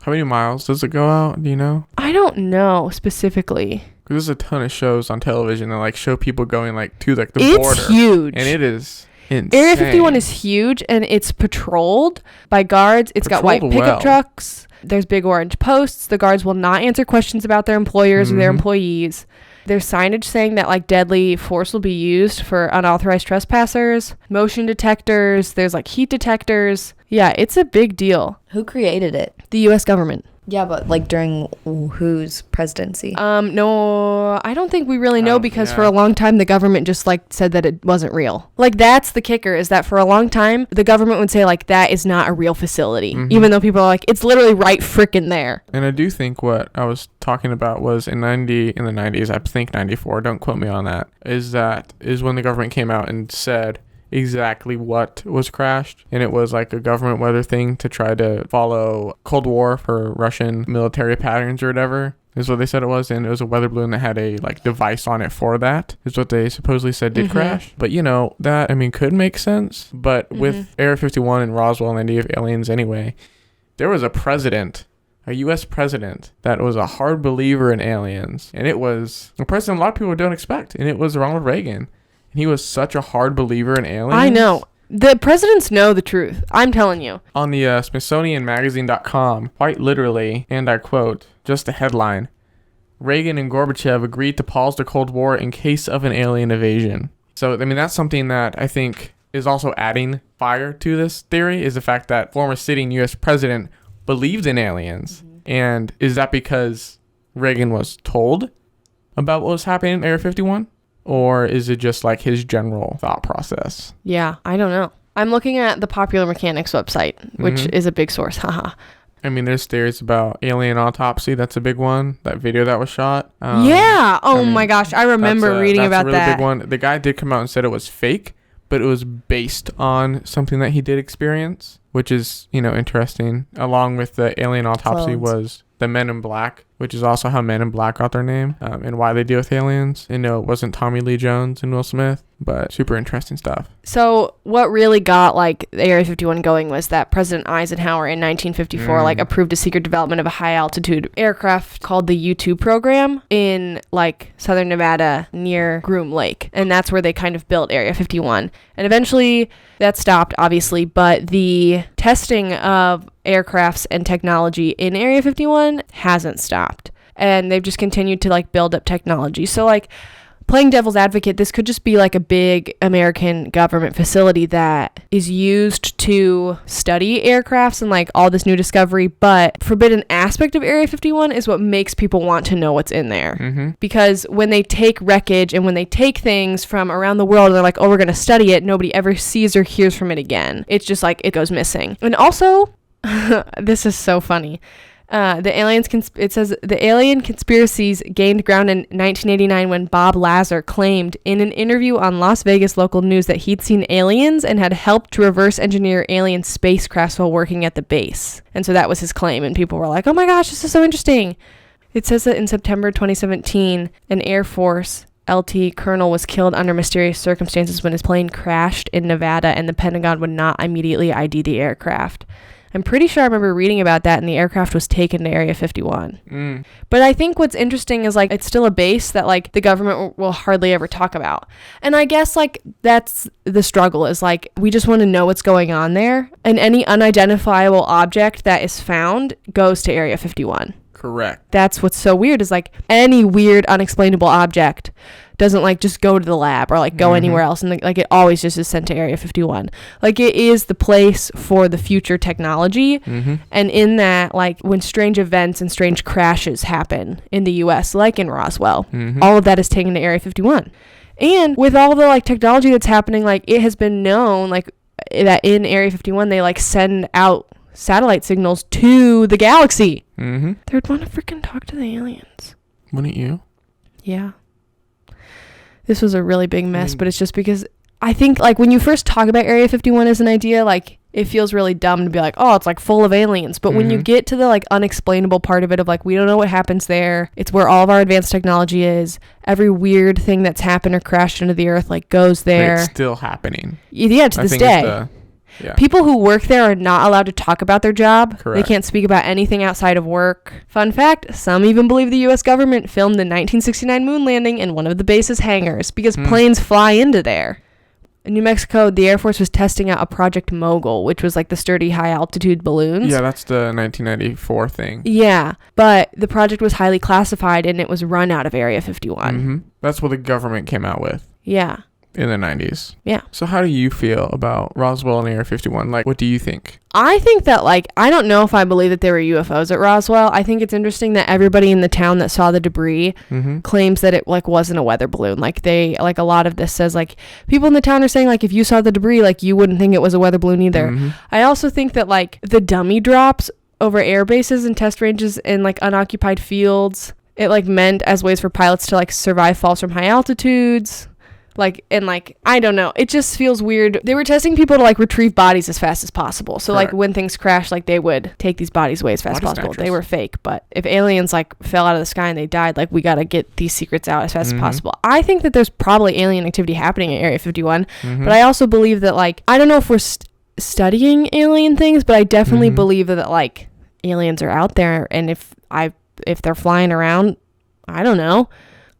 many miles does it go out? Do you know? I don't know specifically. Because there's a ton of shows on television that like show people going like to like the border. It's huge. And it is insane. Area 51 is huge, and it's patrolled by guards. It's got white pickup trucks. There's big orange posts. The guards will not answer questions about their employers or their employees. There's signage saying that like deadly force will be used for unauthorized trespassers, motion detectors, there's like heat detectors. Yeah, it's a big deal. Who created it? The US government. Yeah, but like during whose presidency? No, I don't think we really know because for a long time the government just like said that it wasn't real. Like that's the kicker, is that for a long time the government would say like that is not a real facility, even though people are like it's literally right frickin' there. And I do think what I was talking about was in the 90s, I think 94, don't quote me on that, is when the government came out and said exactly what was crashed, and it was like a government weather thing to try to follow Cold War for Russian military patterns or whatever is what they said it was. And it was a weather balloon that had a like device on it for that, is what they supposedly said did crash. But you know, that I mean could make sense, but with Area 51 and Roswell and the idea of aliens anyway, there was a US president that was a hard believer in aliens, and it was a president a lot of people don't expect, and it was Ronald Reagan. He was such a hard believer in aliens. I know. The presidents know the truth. I'm telling you. On the SmithsonianMagazine.com, quite literally, and I quote, just a headline, Reagan and Gorbachev agreed to pause the Cold War in case of an alien invasion. So, I mean, that's something that I think is also adding fire to this theory, is the fact that former sitting U.S. president believed in aliens. And is that because Reagan was told about what was happening in Area 51? Or is it just like his general thought process? Yeah, I don't know. I'm looking at the Popular Mechanics website, which is a big source. Haha. I mean, there's theories about alien autopsy. That's a big one. That video that was shot. Yeah. Oh my gosh. I remember reading about that. That's a really that. big one. The guy did come out and said it was fake, but it was based on something that he did experience, which is, you know, interesting. Along with the alien autopsy was the Men in Black, which is also how Men in Black got their name, and why they deal with aliens. And no, it wasn't Tommy Lee Jones and Will Smith, but super interesting stuff. So what really got like Area 51 going was that President Eisenhower in 1954 like approved a secret development of a high altitude aircraft called the U-2 program in like southern Nevada near Groom Lake, and that's where they kind of built Area 51. And eventually that stopped, obviously, but the testing of aircrafts and technology in Area 51 hasn't stopped, and they've just continued to like build up technology. So like, playing devil's advocate, this could just be like a big American government facility that is used to study aircrafts and like all this new discovery, but forbidden aspect of Area 51 is what makes people want to know what's in there. Because when they take wreckage and when they take things from around the world and they're like, oh, we're going to study it, nobody ever sees or hears from it again. It's just like it goes missing. And also, this is so funny. It says the alien conspiracies gained ground in 1989 when Bob Lazar claimed in an interview on Las Vegas local news that he'd seen aliens and had helped to reverse engineer alien spacecrafts while working at the base. And so that was his claim, and people were like, oh my gosh, this is so interesting. It says that in September 2017, an Air Force LT colonel was killed under mysterious circumstances when his plane crashed in Nevada, and the Pentagon would not immediately ID the aircraft. I'm pretty sure I remember reading about that, and the aircraft was taken to Area 51. But I think what's interesting is like it's still a base that like the government will hardly ever talk about. And I guess like that's the struggle, is like we just want to know what's going on there, and any unidentifiable object that is found goes to Area 51. Correct. That's what's so weird, is like any weird unexplainable object doesn't like just go to the lab or like go anywhere else, and like it always just is sent to Area 51. Like it is the place for the future technology. And in that, like when strange events and strange crashes happen in the US, like in Roswell, all of that is taken to Area 51. And with all the like technology that's happening, like it has been known like that in Area 51 they like send out satellite signals to the galaxy. They'd want to freaking talk to the aliens. Wouldn't you? Yeah. This was a really big mess, but it's just because I think like when you first talk about Area 51 as an idea, like it feels really dumb to be like, oh, it's like full of aliens. But when you get to the like unexplainable part of it, of like, we don't know what happens there. It's where all of our advanced technology is. Every weird thing that's happened or crashed into the earth like goes there. It's still happening. Yeah, to this day. Yeah. People who work there are not allowed to talk about their job. Correct. They can't speak about anything outside of work. Fun fact, some even believe the U.S. government filmed the 1969 moon landing in one of the base's hangars because planes fly into there. In New Mexico, the Air Force was testing out a Project Mogul, which was like the sturdy high-altitude balloons. Yeah, that's the 1994 thing. Yeah, but the project was highly classified, and it was run out of Area 51. That's what the government came out with Yeah. in the 90s. Yeah. So how do you feel about Roswell and Area 51? Like, what do you think? I think that, like, I don't know if I believe that there were UFOs at Roswell. I think it's interesting that everybody in the town that saw the debris claims that it, like, wasn't a weather balloon. Like, a lot of this says, like, people in the town are saying, like, if you saw the debris, like, you wouldn't think it was a weather balloon either. I also think that, like, the dummy drops over air bases and test ranges in, like, unoccupied fields, it, like, meant as ways for pilots to, like, survive falls from high altitudes. Like, and like, I don't know. It just feels weird. They were testing people to, like, retrieve bodies as fast as possible. So, Correct. like, when things crash, like, they would take these bodies away as fast as Body possible. snatchers. They were fake. But if aliens, like, fell out of the sky and they died, like, we got to get these secrets out as fast as possible. I think that there's probably alien activity happening at Area 51. But I also believe that, like, I don't know if we're studying alien things, but I definitely believe that, like, aliens are out there. And if they're flying around, I don't know.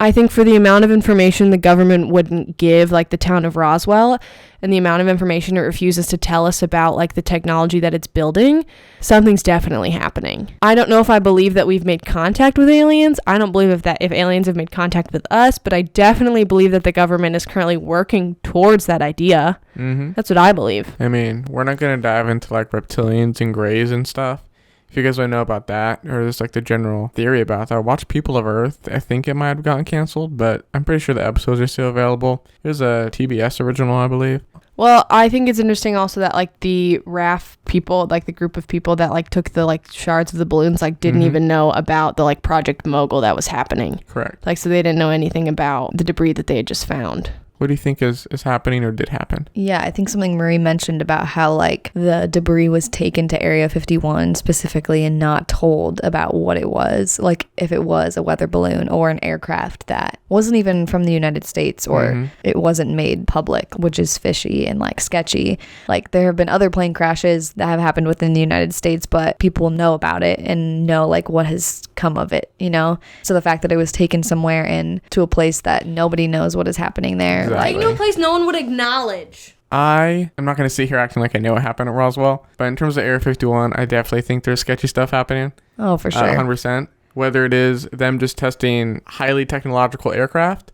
I think for the amount of information the government wouldn't give, like, the town of Roswell, and the amount of information it refuses to tell us about, like, the technology that it's building, something's definitely happening. I don't know if I believe that we've made contact with aliens. I don't believe if aliens have made contact with us, but I definitely believe that the government is currently working towards that idea. That's what I believe. I mean, we're not going to dive into, like, reptilians and grays and stuff. If you guys want to know about that, or just, like, the general theory about that, watch People of Earth. I think it might have gotten canceled, but I'm pretty sure the episodes are still available. It was a TBS original, I believe. Well, I think it's interesting also that, like, the RAF people, like, the group of people that, like, took the, like, shards of the balloons, like, didn't even know about the, like, Project Mogul that was happening. Correct. Like, so they didn't know anything about the debris that they had just found. What do you think is happening or did happen? Yeah, I think something Marie mentioned about how, like, the debris was taken to Area 51 specifically and not told about what it was, like if it was a weather balloon or an aircraft that wasn't even from the United States, or it wasn't made public, which is fishy and, like, sketchy. Like, there have been other plane crashes that have happened within the United States, but people know about it and know, like, what has come of it, you know? So the fact that it was taken somewhere and to a place that nobody knows what is happening there. Exactly. Like, no place no one would acknowledge. I am not going to sit here acting like I know what happened at Roswell, but in terms of Area 51, I definitely think there's sketchy stuff happening. Oh, for sure. 100%. Whether it is them just testing highly technological aircraft,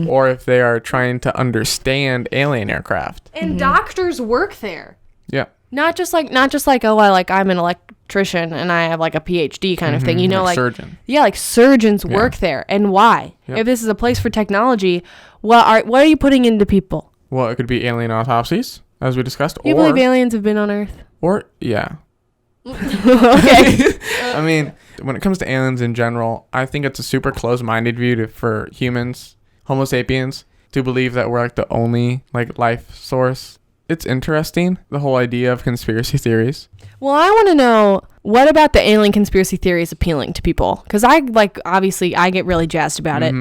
or if they are trying to understand alien aircraft. And doctors work there. Yeah. Not just like, oh, I'm an electrician and I have, like, a PhD kind of thing, you know, like surgeon. Yeah, like, surgeons work there. And why? Yep. If this is a place for technology, what are you putting into people? Well, it could be alien autopsies, as we discussed. You believe aliens have been on Earth? Yeah. Okay. I mean, when it comes to aliens in general, I think it's a super close-minded view for humans, Homo sapiens, to believe that we're, like, the only, like, life source. It's interesting, the whole idea of conspiracy theories. Well, I want to know, what about the alien conspiracy theory is appealing to people? Because obviously, I get really jazzed about it.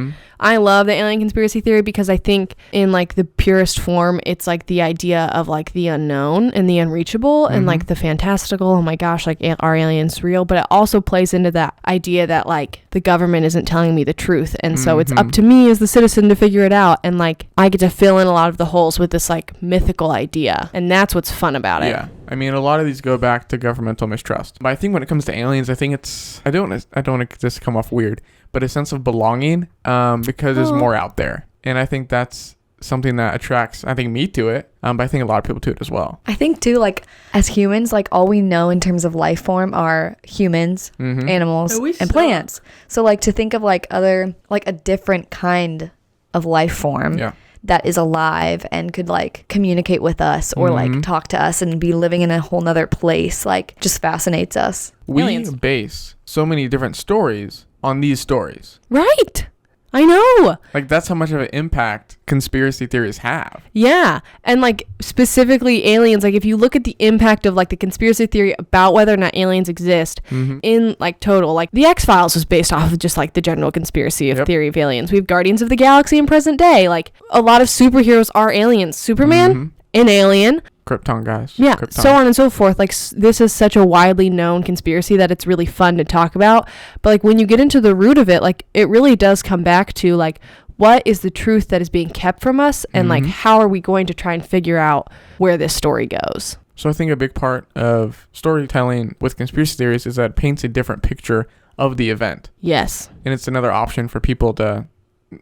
I love the alien conspiracy theory because I think in, like, the purest form, it's, like, the idea of, like, the unknown and the unreachable and, like, the fantastical. Oh my gosh, like, are aliens real? But it also plays into that idea that, like, the government isn't telling me the truth. And so it's up to me as the citizen to figure it out. And, like, I get to fill in a lot of the holes with this, like, mythical idea. And that's what's fun about it. Yeah. I mean, a lot of these go back to governmental mistrust. But I think when it comes to aliens, I think it's, I don't want to just come off weird, but a sense of belonging, because there's more out there. And I think that's something that attracts, I think, me to it, but I think a lot of people to it as well. I think too, like, as humans, like, all we know in terms of life form are humans, animals, and plants. So, like, to think of, like, other, like, a different kind of life form that is alive and could, like, communicate with us or like talk to us and be living in a whole nother place, like, just fascinates us. We base so many different stories on these stories. Right. I know. Like, that's how much of an impact conspiracy theories have. Yeah. And, like, specifically aliens, like, if you look at the impact of, like, the conspiracy theory about whether or not aliens exist in, like, total, like, the X-Files was based off of just, like, the general conspiracy of theory of aliens. We have Guardians of the Galaxy in present day. Like, a lot of superheroes are aliens. Superman, an alien. Krypton, guys. Yeah, Krypton. so on and so forth. Like, this is such a widely known conspiracy that it's really fun to talk about. But, like, when you get into the root of it, like, it really does come back to, like, what is the truth that is being kept from us? And, like, how are we going to try and figure out where this story goes? So I think a big part of storytelling with conspiracy theories is that it paints a different picture of the event. Yes. And it's another option for people to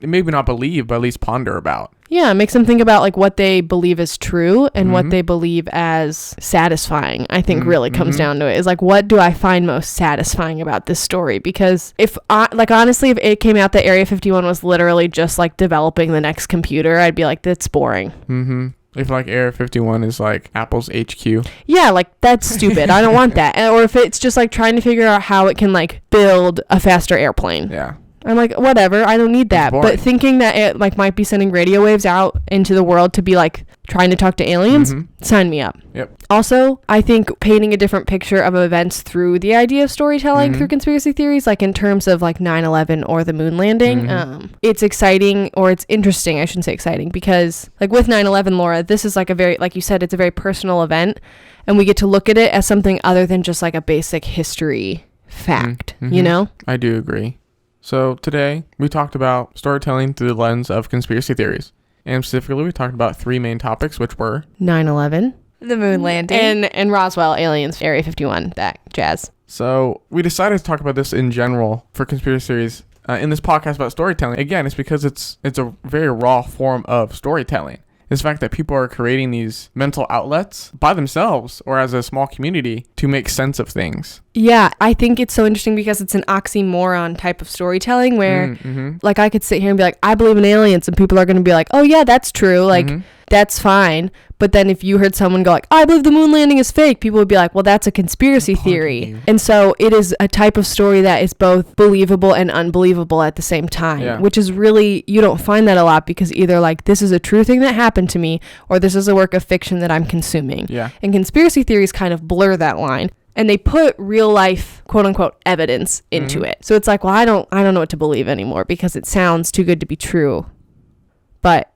maybe not believe, but at least ponder about. Yeah, it makes them think about, like, what they believe is true and what they believe as satisfying, I think really comes down to it. Is, like, what do I find most satisfying about this story? Because honestly, if it came out that Area 51 was literally just, like, developing the next computer, I'd be like, that's boring. If, like, Area 51 is, like, Apple's HQ. Yeah, like, that's stupid. I don't want that. Or if it's just, like, trying to figure out how it can, like, build a faster airplane. Yeah. I'm like, whatever, I don't need that. But thinking that it, like, might be sending radio waves out into the world to be, like, trying to talk to aliens, sign me up. Yep. Also, I think painting a different picture of events through the idea of storytelling through conspiracy theories, like in terms of, like, 9/11 or the moon landing, it's exciting, or it's interesting, I shouldn't say exciting, because, like, with 9/11, Laura, this is, like, a very, like you said, it's a very personal event, and we get to look at it as something other than just, like, a basic history fact, you know? I do agree. So today we talked about storytelling through the lens of conspiracy theories. And specifically, we talked about 3 main topics, which were 9/11, the moon landing, and Roswell, aliens, Area 51, that jazz. So we decided to talk about this in general for conspiracy theories in this podcast about storytelling. Again, it's because it's a very raw form of storytelling. It's the fact that people are creating these mental outlets by themselves or as a small community to make sense of things. Yeah, I think it's so interesting because it's an oxymoron type of storytelling where, like, I could sit here and be like, I believe in aliens, and people are going to be like, oh, yeah, that's true. Like, that's fine. But then if you heard someone go like, I believe the moon landing is fake, people would be like, well, that's a conspiracy theory. And so it is a type of story that is both believable and unbelievable at the same time, which is really, you don't find that a lot, because either, like, this is a true thing that happened to me, or this is a work of fiction that I'm consuming. Yeah. And conspiracy theories kind of blur that line. And they put real life, quote unquote, evidence into it. So it's like, well, I don't know what to believe anymore because it sounds too good to be true. But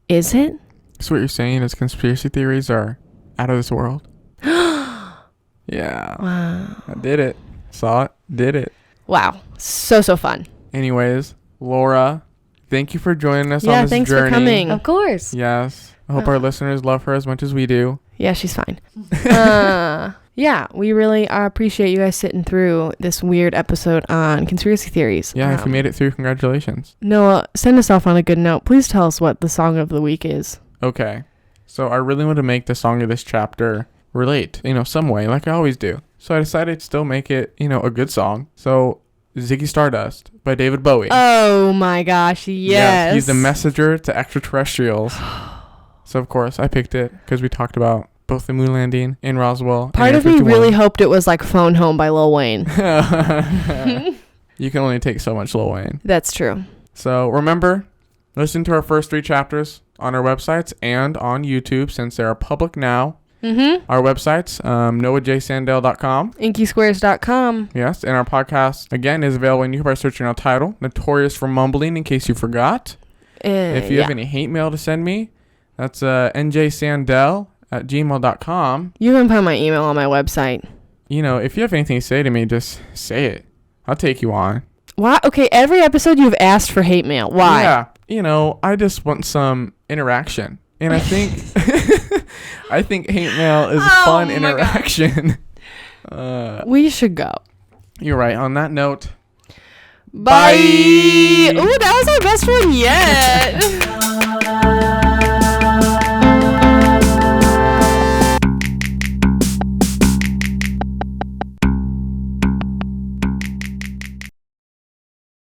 is it? So what you're saying is conspiracy theories are out of this world? Yeah. Wow. I did it. Saw it. Did it. Wow. So fun. Anyways, Laura, thank you for joining us on this journey. Yeah, thanks for coming. of course. Yes. I hope our listeners love her as much as we do. Yeah, she's fine. Yeah, we really appreciate you guys sitting through this weird episode on conspiracy theories. Yeah, if you made it through, congratulations. Noah, send us off on a good note. Please tell us what the song of the week is. Okay. So I really want to make the song of this chapter relate, some way, like I always do. So I decided to still make it, a good song. So Ziggy Stardust by David Bowie. Oh my gosh, yes. He's the messenger to extraterrestrials. So of course I picked it because we talked about both the moon landing in Roswell. Part of me really hoped it was like Phone Home by Lil Wayne. You can only take so much Lil Wayne. That's true. So remember, listen to our first 3 chapters on our websites and on YouTube since they are public now. Our websites, noahjsandel.com. inkysquares.com. Yes, and our podcast, again, is available on YouTube by searching our title, Notorious for Mumbling, in case you forgot. If you have any hate mail to send me, that's njsandel@gmail.com. You can put my email on my website. If you have anything to say to me, just say it. I'll take you on. Why? Okay, every episode you've asked for hate mail. Why? Yeah, I just want some interaction. And I think I think hate mail is fun interaction. We should go. You're right. On that note, bye. Ooh, that was our best one yet.